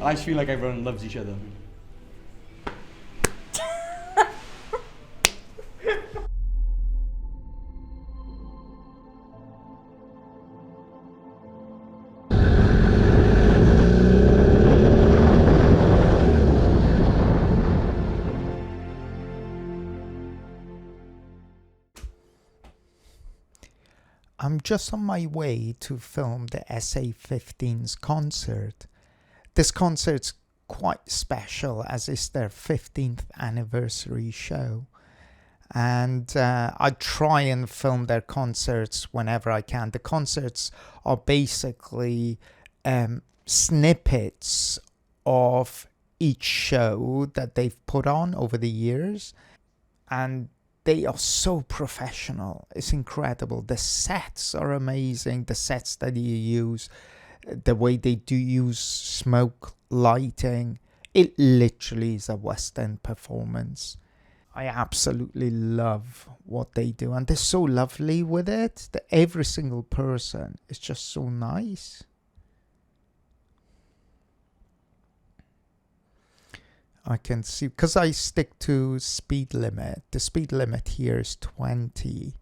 I feel like everyone loves each other. I'm just on my way to film the SA15's concert. This concert's quite special as it's their 15th anniversary show. And I try and film their concerts whenever I can. The concerts are basically snippets of each show that they've put on over the years. And they are so professional. It's incredible. The sets are amazing. The sets that you use, the way they do use smoke lighting, it literally is a West End performance. I absolutely love what they do, and they're so lovely with it. That every single person is just so nice. I can see, because I stick to speed limit. The speed limit here is 20,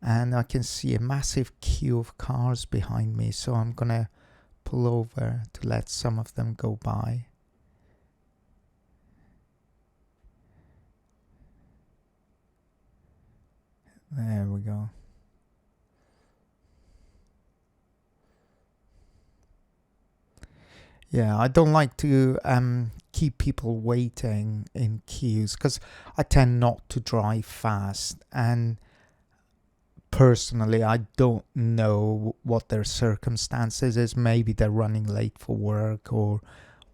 and I can see a massive queue of cars behind me, so I'm gonna pull over to let some of them go by. There we go. Yeah, I don't like to keep people waiting in queues because I tend not to drive fast, and personally I don't know what their circumstances is. Maybe they're running late for work or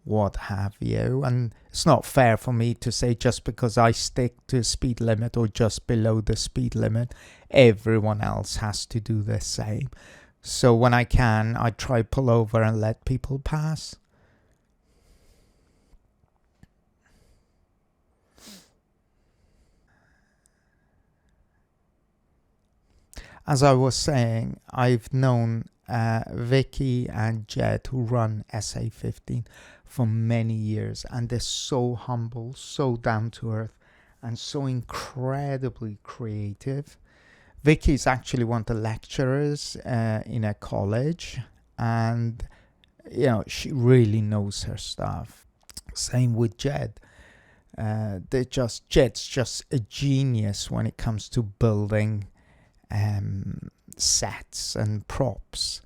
what have you, and it's not fair for me to say just because I stick to speed limit or just below the speed limit, everyone else has to do the same. So when I can, I try pull over and let people pass. As I was saying, I've known Vicky and Jed, who run SA15, for many years, and they're so humble, so down to earth, and so incredibly creative. Vicky is actually one of the lecturers in a college, and she really knows her stuff. Same with Jed. Jed's just a genius when it comes to building sets and props.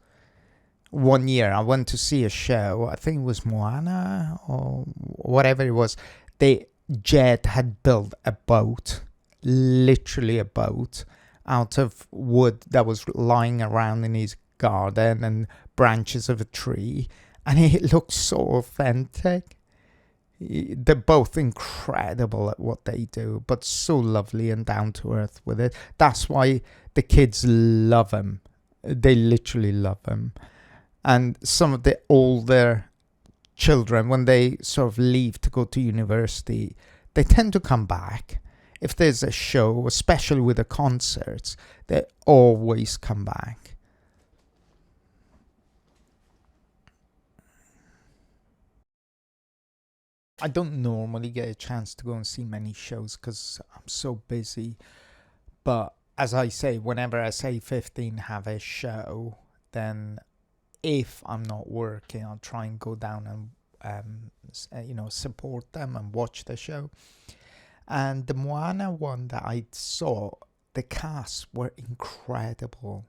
One year I went to see a show, I think it was Moana or whatever it was. Jed had built a boat, literally a boat, out of wood that was lying around in his garden and branches of a tree, and it looked so authentic. They're both incredible at what they do, but so lovely and down to earth with it. That's why the kids love him. They literally love him. And some of the older children, when they sort of leave to go to university, they tend to come back. If there's a show, especially with the concerts, they always come back. I don't normally get a chance to go and see many shows because I'm so busy. But as I say, whenever SA15 have a show, then if I'm not working, I'll try and go down and support them and watch the show. And the Moana one that I saw, the cast were incredible.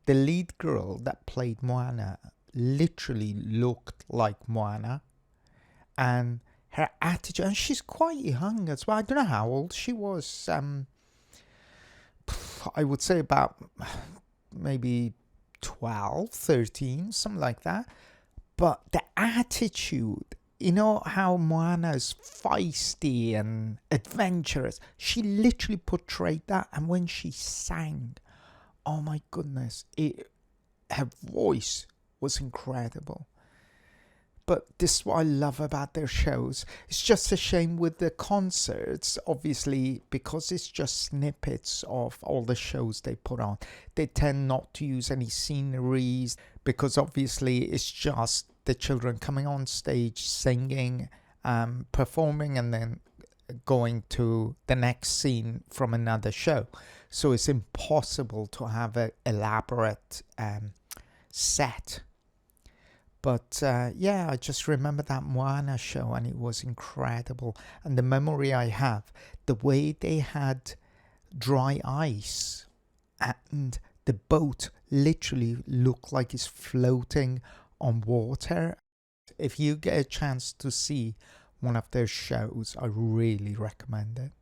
The lead girl that played Moana literally looked like Moana, and her attitude, and she's quite young as well. I don't know how old she was. I would say about maybe 12, 13, something like that. But the attitude, how Moana is feisty and adventurous. She literally portrayed that. And when she sang, oh my goodness, her voice was incredible. But this is what I love about their shows. It's just a shame with the concerts, obviously, because it's just snippets of all the shows they put on. They tend not to use any sceneries because obviously it's just the children coming on stage, singing, performing, and then going to the next scene from another show. So it's impossible to have an elaborate set. But yeah, I just remember that Moana show, and it was incredible. And the memory I have, the way they had dry ice, and the boat literally looked like it's floating on water. If you get a chance to see one of their shows, I really recommend it.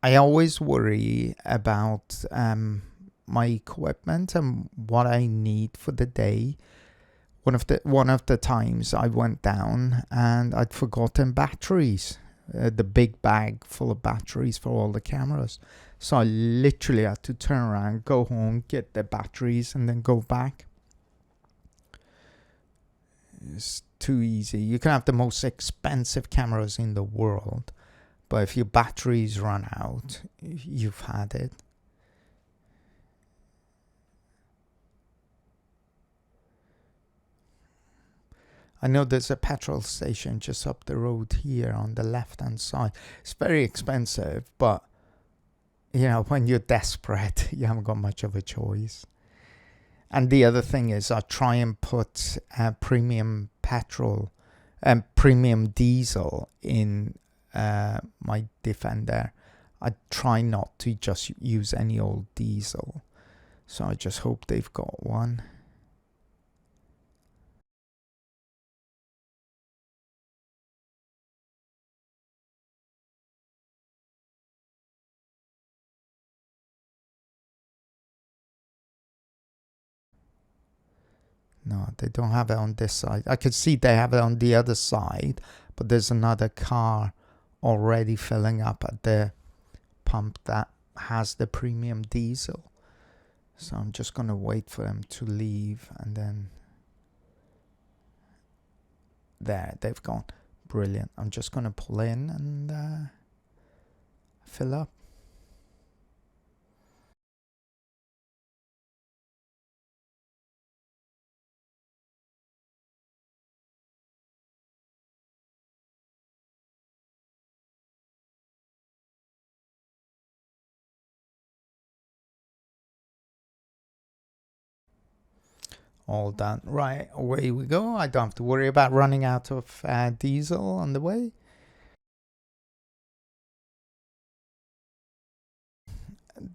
I always worry about my equipment and what I need for the day. One of the times I went down and I'd forgotten batteries, the big bag full of batteries for all the cameras. So I literally had to turn around, go home, get the batteries, and then go back. It's too easy. You can have the most expensive cameras in the world, but if your batteries run out, you've had it. I know there's a petrol station just up the road here on the left-hand side. It's very expensive, but you know, when you're desperate, you haven't got much of a choice. And the other thing is, I try and put premium petrol and premium diesel in my Defender. I try not to just use any old diesel. So I just hope they've got one. No, they don't have it on this side. I could see they have it on the other side, but there's another car already filling up at the pump that has the premium diesel. So I'm just going to wait for them to leave, and then there, they've gone. Brilliant. I'm just going to pull in and fill up. All done. Right, away we go. I don't have to worry about running out of diesel on the way.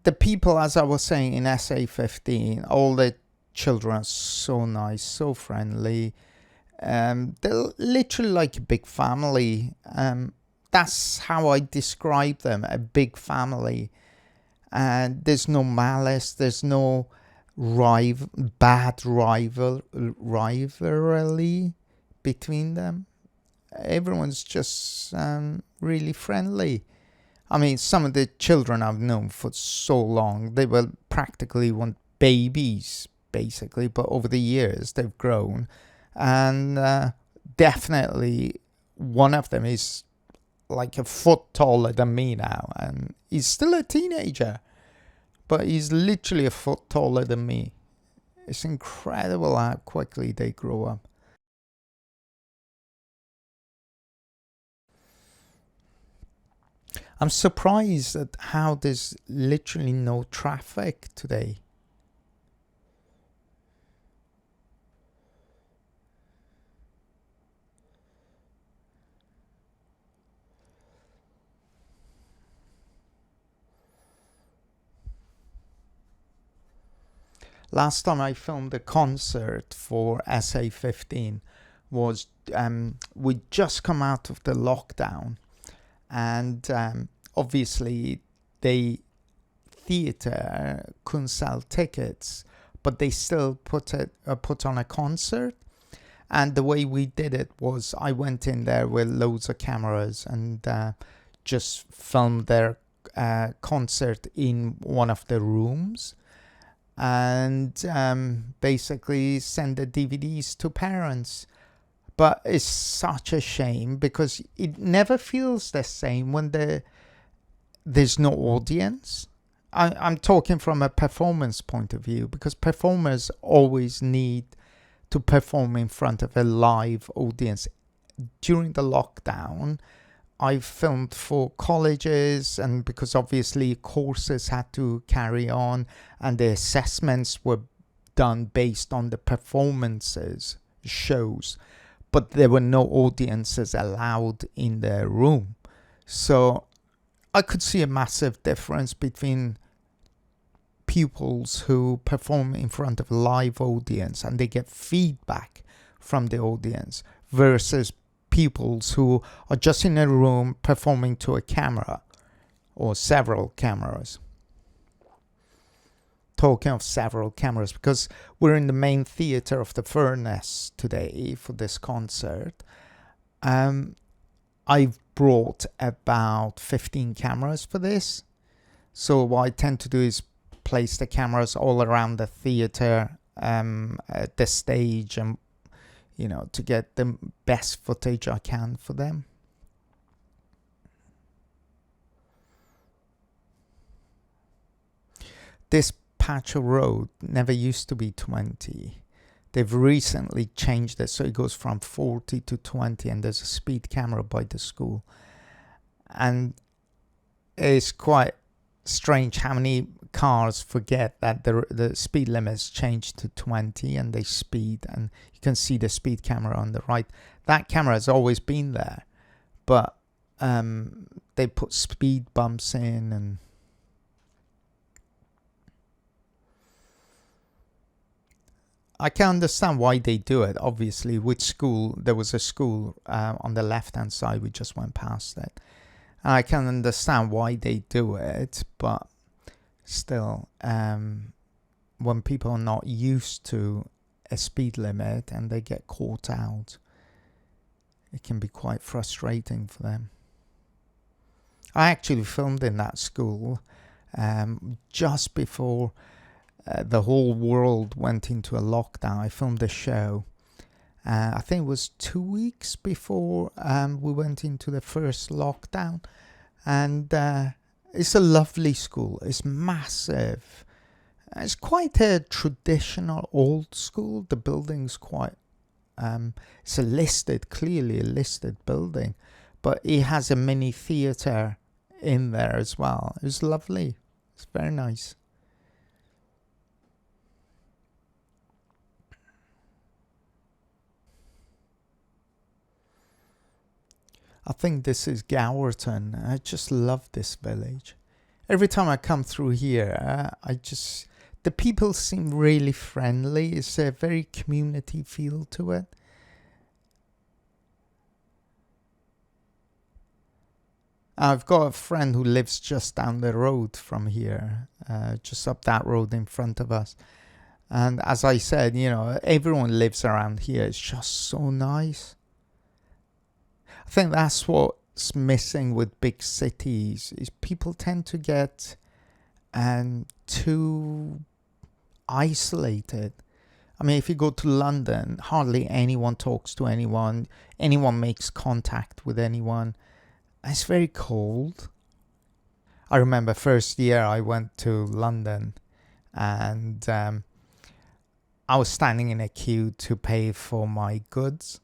The people, as I was saying, in SA15, all the children are so nice, so friendly. They're literally like a big family. That's how I describe them, a big family. And there's no malice, there's no bad rivalry between them. Everyone's just really friendly. I mean, some of the children I've known for so long, they were practically babies, basically, but over the years they've grown. And definitely one of them is like a foot taller than me now, and he's still a teenager, but he's literally a foot taller than me. It's incredible how quickly they grow up. I'm surprised at how there's literally no traffic today. Last time I filmed a concert for SA15 was we'd just come out of the lockdown, and obviously the theatre couldn't sell tickets, but they still put on a concert. And the way we did it was I went in there with loads of cameras and just filmed their concert in one of the rooms, and basically send the DVDs to parents. But it's such a shame because it never feels the same when there's no audience. I'm talking from a performance point of view, because performers always need to perform in front of a live audience. During the lockdown, I filmed for colleges, and because obviously courses had to carry on and the assessments were done based on the performances, shows, but there were no audiences allowed in the room. So I could see a massive difference between pupils who perform in front of a live audience and they get feedback from the audience versus pupils who are just in a room performing to a camera or several cameras. Talking of several cameras, because we're in the main theatre of the Furnace today for this concert, I've brought about 15 cameras for this. So what I tend to do is place the cameras all around the theatre, at the stage, and to get the best footage I can for them. This patch of road never used to be 20. They've recently changed it, so it goes from 40 to 20, and there's a speed camera by the school. And it's quite strange how many cars forget that the speed limit's changed to 20 and they speed, and you can see the speed camera on the right. That camera has always been there, but they put speed bumps in, and I can understand why they do it. Obviously, with school, there was a school on the left-hand side. We just went past it. And I can understand why they do it, but still, when people are not used to a speed limit and they get caught out, it can be quite frustrating for them. I actually filmed in that school just before the whole world went into a lockdown. I filmed a show. I think it was 2 weeks before we went into the first lockdown. And it's a lovely school. It's massive. It's quite a traditional old school. The building's quite... it's clearly a listed building. But it has a mini theatre in there as well. It's lovely. It's very nice. I think this is Gowerton. I just love this village. Every time I come through here, the people seem really friendly. It's a very community feel to it. I've got a friend who lives just down the road from here, just up that road in front of us. And as I said, everyone lives around here. It's just so nice. I think that's what's missing with big cities, is people tend to get too isolated. I mean, if you go to London, hardly anyone talks to anyone. Anyone makes contact with anyone. It's very cold. I remember first year I went to London, and I was standing in a queue to pay for my goods,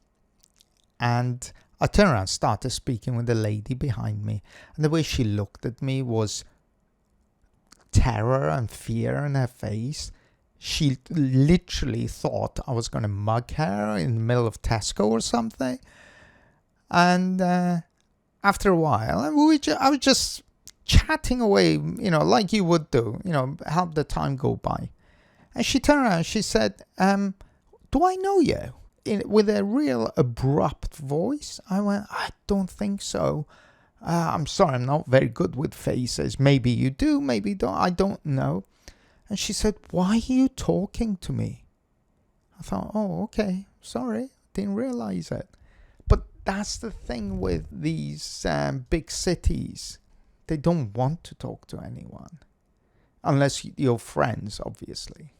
and I turned around, started speaking with the lady behind me, and the way she looked at me was terror and fear in her face. She literally thought I was going to mug her in the middle of Tesco or something. And after a while, I was just chatting away, like you would do, help the time go by. And she turned around and she said, do I know you? With a real abrupt voice. I went, I don't think so. I'm sorry, I'm not very good with faces. Maybe you do, maybe you don't. I don't know. And she said, why are you talking to me? I thought, oh, okay, sorry, didn't realize it. But that's the thing with these big cities. They don't want to talk to anyone. Unless you're friends, obviously.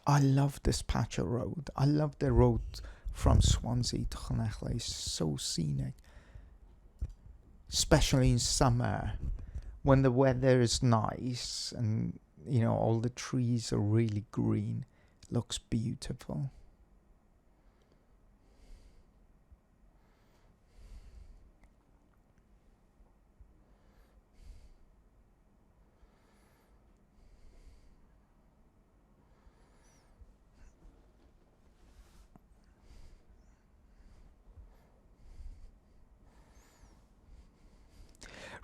I love this patch of road. I love the road from Swansea to Llanelli. It's so scenic, especially in summer when the weather is nice and all the trees are really green. It looks beautiful.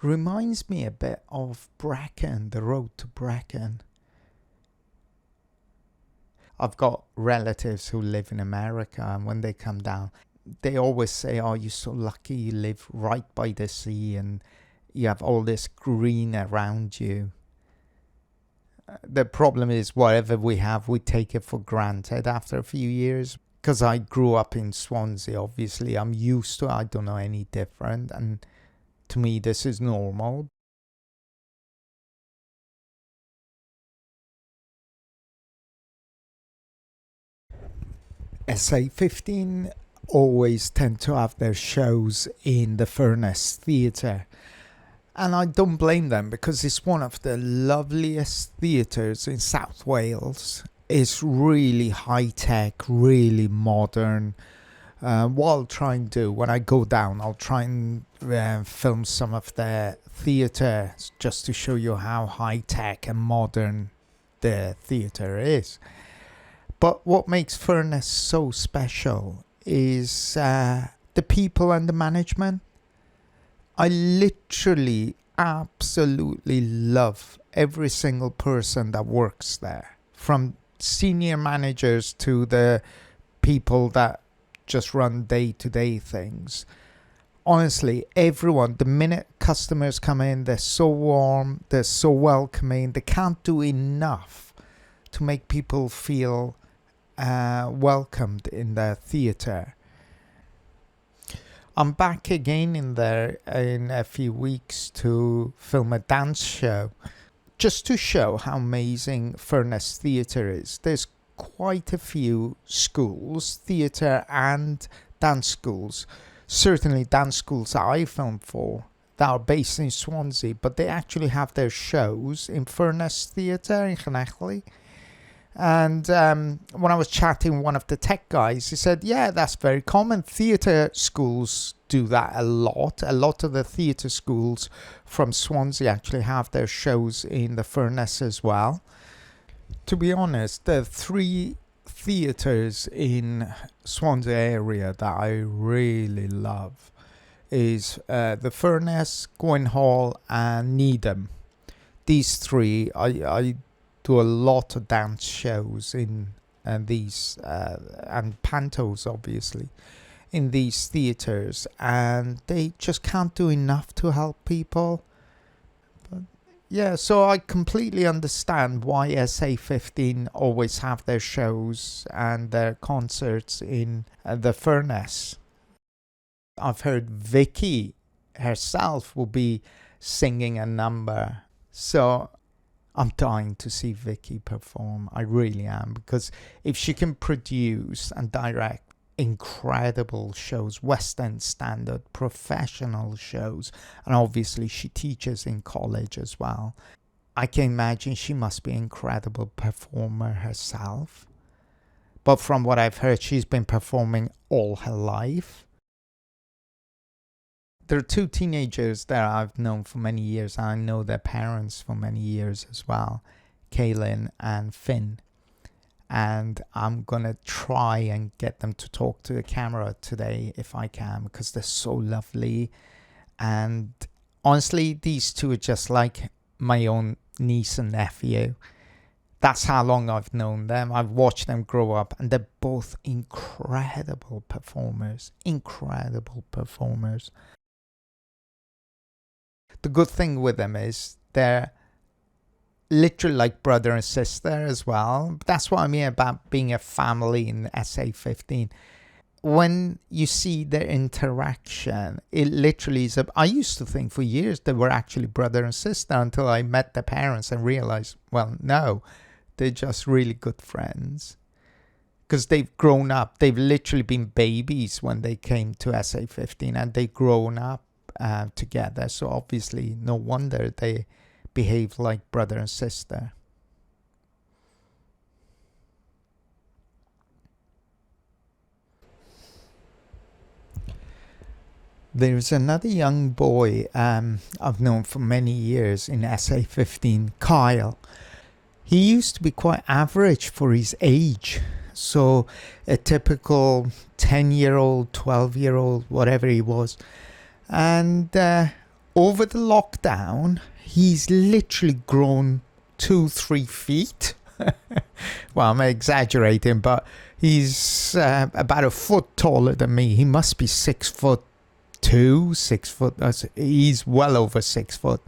Reminds me a bit of Brecon, the road to Brecon. I've got relatives who live in America, and when they come down, they always say, oh, you're so lucky, you live right by the sea and you have all this green around you. The problem is whatever we have, we take it for granted after a few years. Because I grew up in Swansea, obviously, I'm used to it. I don't know any different. And to me, this is normal. SA15 always tend to have their shows in the Furnace Theatre. And I don't blame them, because it's one of the loveliest theatres in South Wales. It's really high-tech, really modern. What I'll try and do when I go down, I'll try and film some of the theatre just to show you how high-tech and modern the theatre is. But what makes Furnace so special is the people and the management. I literally absolutely love every single person that works there, from senior managers to the people that just run day-to-day things. Honestly, everyone, the minute customers come in, they're so warm, they're so welcoming. They can't do enough to make people feel welcomed in their theatre. I'm back again in there in a few weeks to film a dance show, just to show how amazing Furnace Theatre is. There's quite a few schools, theatre and dance schools, certainly dance schools that I filmed for, that are based in Swansea, but they actually have their shows in Furnace Theatre in Llanelli. And when I was chatting with one of the tech guys, he said, yeah, that's very common. Theatre schools do that a lot. A lot of the theatre schools from Swansea actually have their shows in the Furnace as well. To be honest, the three theatres in Swansea area that I really love is the Furnace, Gwyn Hall and Needham. These three, I do a lot of dance shows in these and pantos obviously in these theatres, and they just can't do enough to help people. But yeah, so I completely understand why SA15 always have their shows and their concerts in the Furnace. I've heard Vicky herself will be singing a number, so I'm dying to see Vicky perform. I really am, because if she can produce and direct incredible shows, West End standard, professional shows, and obviously she teaches in college as well, I can imagine she must be an incredible performer herself. But from what I've heard, she's been performing all her life. There are two teenagers that I've known for many years. I know their parents for many years as well, Kaylin and Finn. And I'm going to try and get them to talk to the camera today if I can, because they're so lovely. And honestly, these two are just like my own niece and nephew. That's how long I've known them. I've watched them grow up, and they're both incredible performers. Incredible performers. The good thing with them is they're literally like brother and sister as well. That's what I mean about being a family in SA15. When you see their interaction, it literally is I used to think for years they were actually brother and sister until I met their parents and realized, well, no, they're just really good friends. because they've grown up. They've literally been babies when they came to SA15, and they've grown up together. So obviously, no wonder they behave like brother and sister. There's another young boy I've known for many years in SA15, Kyle. He used to be quite average for his age. So a typical 10-year-old, 12-year-old, whatever he was. And over the lockdown, he's literally grown 2-3 feet. Well, I'm exaggerating, but he's about a foot taller than me. He must be 6'2", 6 foot. He's well over 6 foot.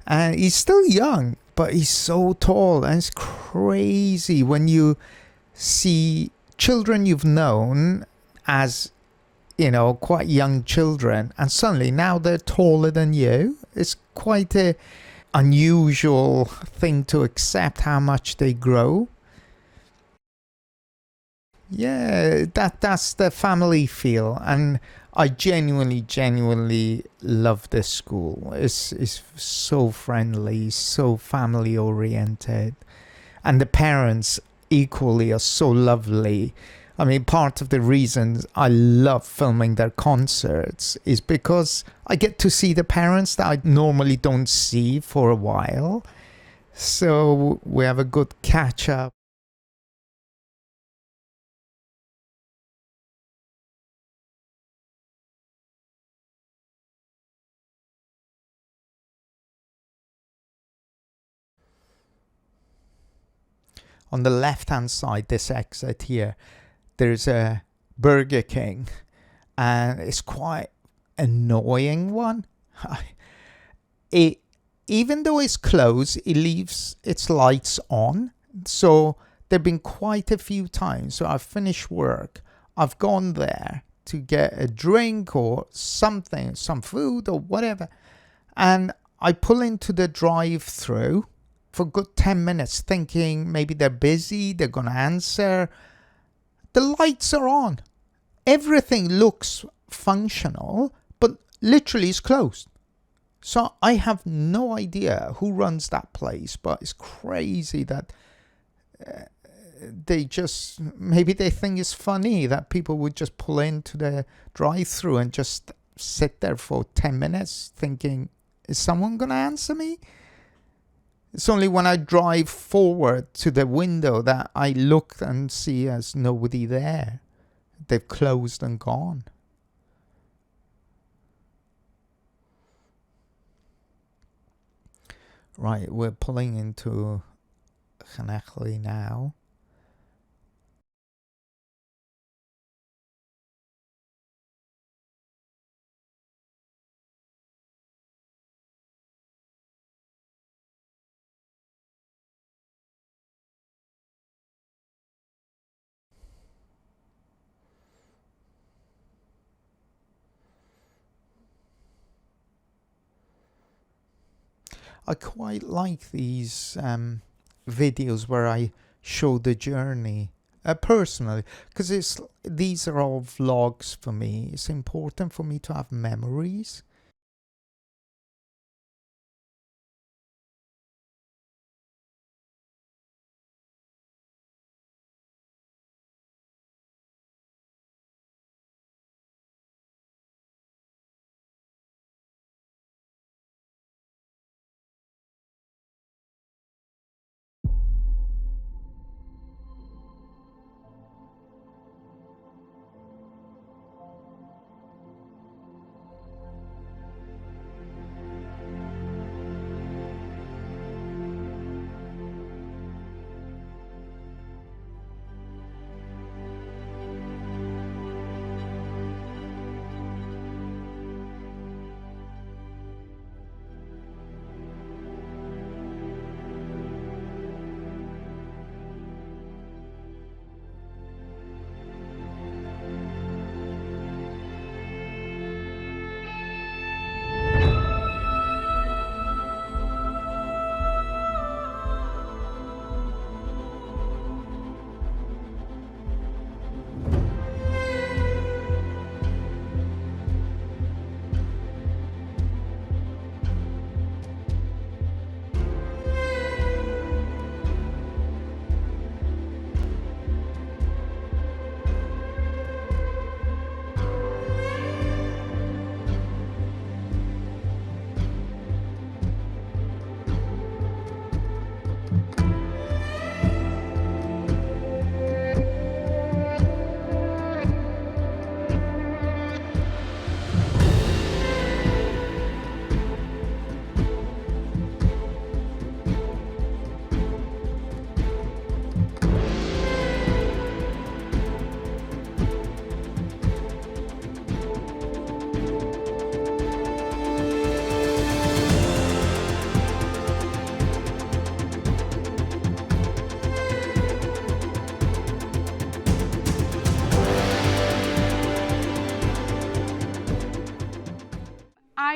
And he's still young, but he's so tall. And it's crazy when you see children you've known as, you know, quite young children, and suddenly now they're taller than you. It's quite a unusual thing to accept, how much they grow. Yeah, that's the family feel, and I genuinely love this school. It's so friendly, so family oriented, and the parents equally are so lovely. I mean, part of the reasons I love filming their concerts is because I get to see the parents that I normally don't see for a while. So we have a good catch up. On the left hand side, this exit here, there's a Burger King, and it's quite annoying one. Even though it's closed, it leaves its lights on. So there've been quite a few times. So I've finished work, I've gone there to get a drink or something, some food or whatever, and I pull into the drive-through for a good 10 minutes thinking maybe they're busy, they're gonna answer. The lights are on, everything looks functional, but literally it's closed. So I have no idea who runs that place, but it's crazy that they just, maybe they think it's funny that people would just pull into the drive-through and just sit there for 10 minutes thinking, is someone gonna answer me? It's only when I drive forward to the window that I look and see there's nobody there. They've closed and gone. Right, we're pulling into Llanelli now. I quite like these videos where I show the journey personally, because these are all vlogs for me. It's important for me to have memories.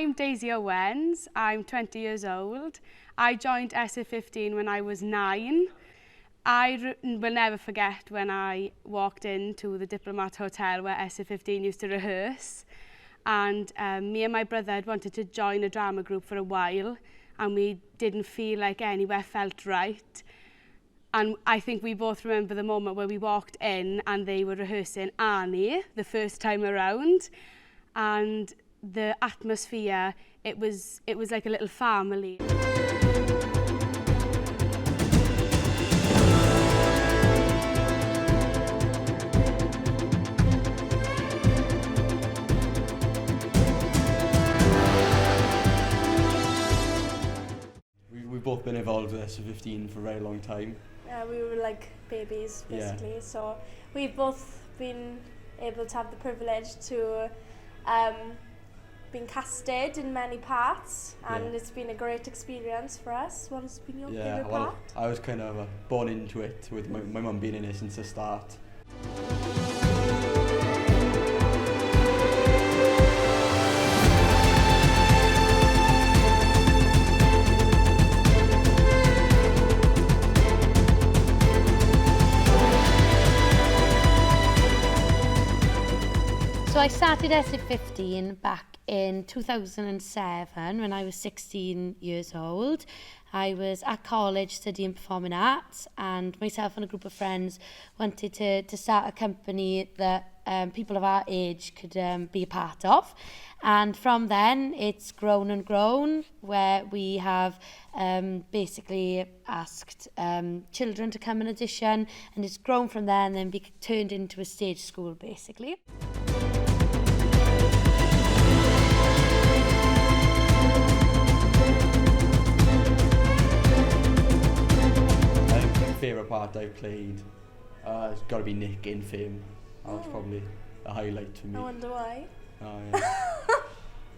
I'm Daisy Owens, I'm 20 years old. I joined SA15 when I was 9. I will never forget when I walked into the Diplomat Hotel where SA15 used to rehearse, and me and my brother had wanted to join a drama group for a while, and we didn't feel like anywhere felt right. And I think we both remember the moment where we walked in and they were rehearsing Annie the first time around, and the atmosphere, it was like a little family. We've both been involved with SA15 for a very long time. We were like babies, basically. So we've both been able to have the privilege to been casted in many parts, and it's been a great experience for us. What has been your favourite part? I was kind of born into it with my mum being in it since the start. So I started SA15 back in 2007 when I was 16 years old. I was at college studying performing arts, and myself and a group of friends wanted to start a company that people of our age could be a part of. And from then it's grown and grown, where we have basically asked children to come and audition, and it's grown from there and then turned into a stage school basically. Favourite part I've played, it's got to be Nick in Fame. That was probably a highlight for me. I wonder why. Oh,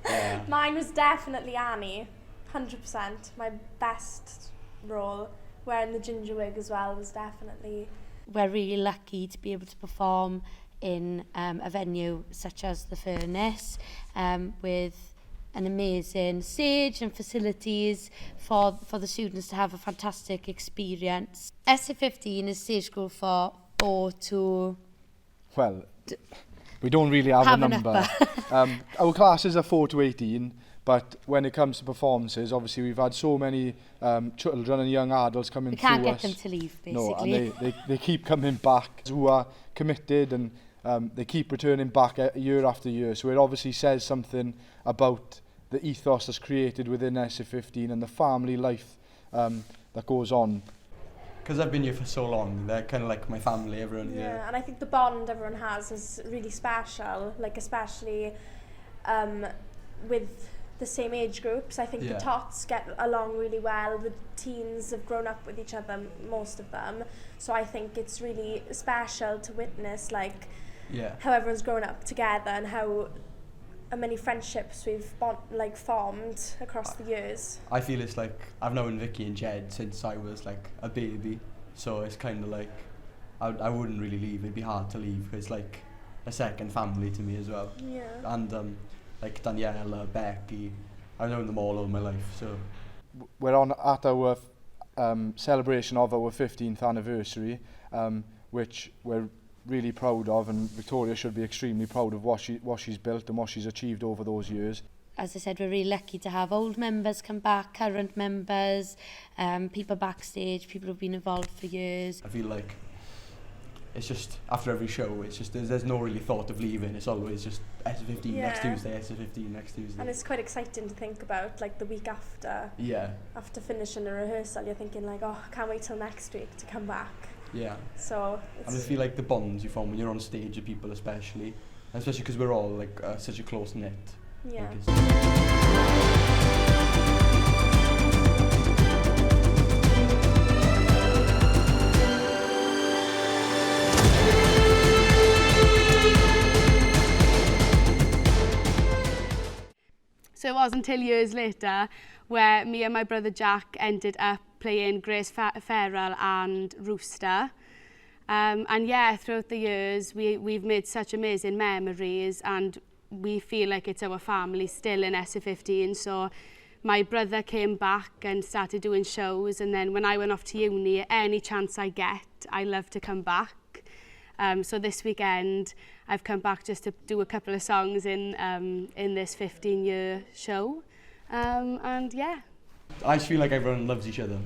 yeah. Mine was definitely Annie, 100%. My best role, wearing the ginger wig as well, was definitely... We're really lucky to be able to perform in a venue such as the Furnace, with an amazing stage and facilities for the students to have a fantastic experience. SA15 is stage school for 4 to... Well, we don't really have a number. Our classes are 4 to 18, but when it comes to performances, obviously we've had so many children and young adults coming through us. We can't get them to leave, basically. No, and they keep coming back, who are committed, and they keep returning back year after year. So it obviously says something about the ethos that's created within SA15 and the family life that goes on. Because I've been here for so long, they're kind of like my family, everyone here. Yeah, and I think the bond everyone has is really special, like especially with the same age groups. I think the tots get along really well. The teens have grown up with each other, most of them. So I think it's really special to witness like how everyone's grown up together and how many friendships we've formed across the years. I feel it's like I've known Vicky and Jed since I was like a baby, so it's kind of like I wouldn't really leave. It'd be hard to leave. It's like a second family to me as well. Yeah. And like Daniela, Becky, I've known them all my life. So we're at our celebration of our 15th anniversary, which we're really proud of, and Victoria should be extremely proud of what she's built and what she's achieved over those years. As I said, we're really lucky to have old members come back, current members, people backstage, people who've been involved for years. I feel like it's just after every show, it's just there's no really thought of leaving. It's always just SA15 next Tuesday, SA15 next Tuesday. And it's quite exciting to think about, like the week after. Yeah. After finishing a rehearsal, you're thinking like, oh, I can't wait till next week to come back. Yeah. So and I feel like the bonds you form when you're on stage with people, especially because we're all like such a close knit. Yeah. So it wasn't until years later where me and my brother Jack ended up playing Grace Farrell and Rooster. And yeah, throughout the years we've made such amazing memories, and we feel like it's our family still in SA15. So my brother came back and started doing shows, and then when I went off to uni, any chance I get, I love to come back. So this weekend, I've come back just to do a couple of songs in this 15-year show. And yeah. I just feel like everyone loves each other.